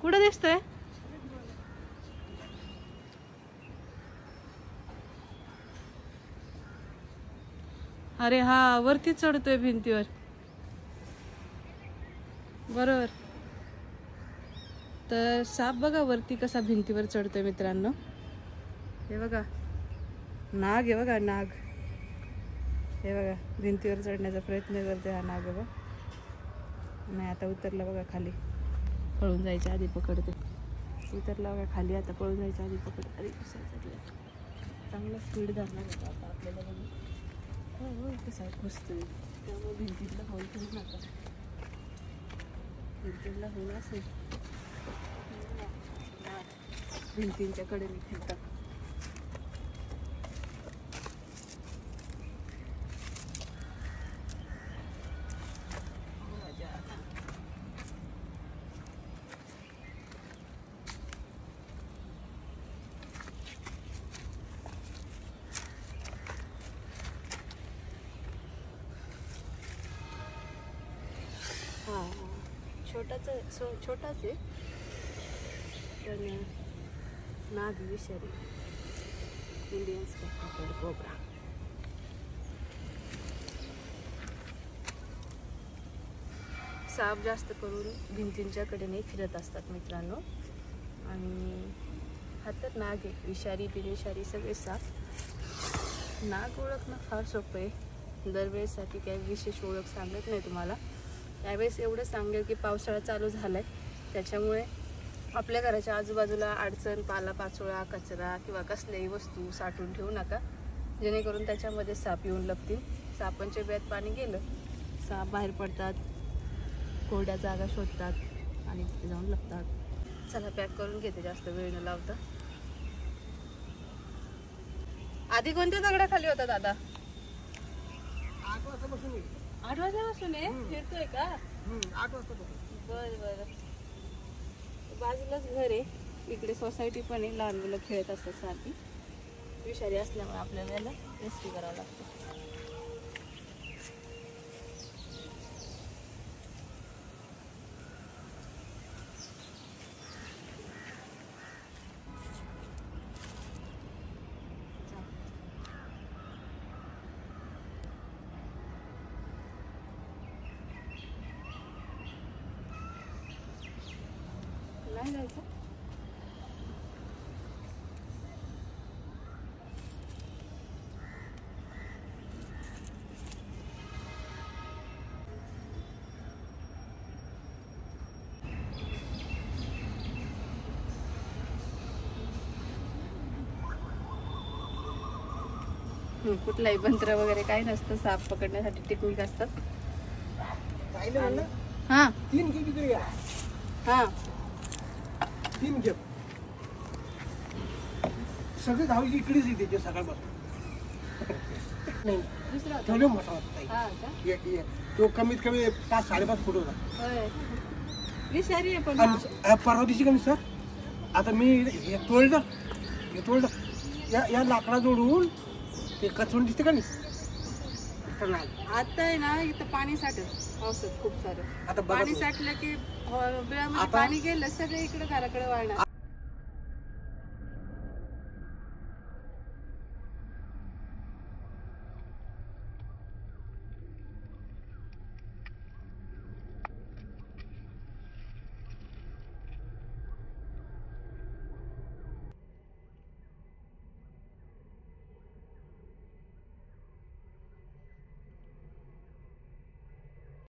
कुठं दिसतोय? अरे हा, वरती चढतोय भिंतीवर. बरोबर. तर साप बघा वरती कसा भिंतीवर चढतोय मित्रांनो. हे बघा नाग आहे बघा, नाग. हे बघा भिंतीवर चढण्याचा प्रयत्न करते हा नाग. बघा नाही, आता उतरला बघा खाली. पळून जायच्या आधी पकडते. उतरला बघा खाली, आता पळून जायच्या आधी पकडते. अरे चांगला स्पीड धरला जातो आता आपल्याला. बघा हो कसा बसतोय. त्यामुळे भिंतीतला हॉल करू नका. भिंतीला होल असेल भिंतींच्या कडेने खेळतात. छोटाच आहे पण नाग विषारी. Indian spectacled cobra. साप जास्त करून भिंतींच्या कडेने फिरत असतात मित्रांनो. आणि हातात नाग आहे. विषारी बिनविषारी सगळे साप. नाग ओळखणं फार सोपं आहे. दरवेळेसाठी काही विशेष ओळख सांगत नाही तुम्हाला. त्यावेळेस एवढं सांगेल की पावसाळा चालू झालाय, त्याच्यामुळे आपल्या घराच्या आजूबाजूला अडचण, पालापाचोळा, कचरा किंवा कसल्याही वस्तू साठवून ठेवू नका, जेणेकरून त्याच्यामध्ये साप येऊन लपतील. सापांच्या बिळात पाणी गेलं, साप बाहेर पडतात, कोरड्या जागा शोधतात आणि तिथे जाऊन लपतात. चला पॅक करून घेते जास्त वेळ न लावता. आधी कोणत्या दगडाखाली होता दादा? 8 वाजल्यापासून आहे. फिरतोय का? 8 वाजता. बर. बाजूलाच घर आहे. इकडे सोसायटी पण आहे. लहान मुलं खेळत असतात सारखी. विषारी असल्यामुळे आपल्याला याला रेस्क्यू करावं लागतं. नाही जायचं. कुठलाही मंत्र वगैरे काही नसतं. साप पकडण्यासाठी टेक्निक असतात. हा 3 खेप इकडे या. हा 3 खेप सगळे धावली इकडेच येते सकाळपासून. नाही दुसरा ठेवले मोठा होता. हा का? तो कमीत कमी 5-5.5 फूट होता. होय. विषारी आहे पण. आणि परवा दिवशी कमी सर, आता मी हे तोडलं या लाकडा जोडून ते कचवून दिसते का नाही. आता आहे ना इथं पाणी साठत पावसात खूप सारं. आता पाणी साठलं की बिळामध्ये पाणी गेलं सगळं इकडे घराकडे वाळणार.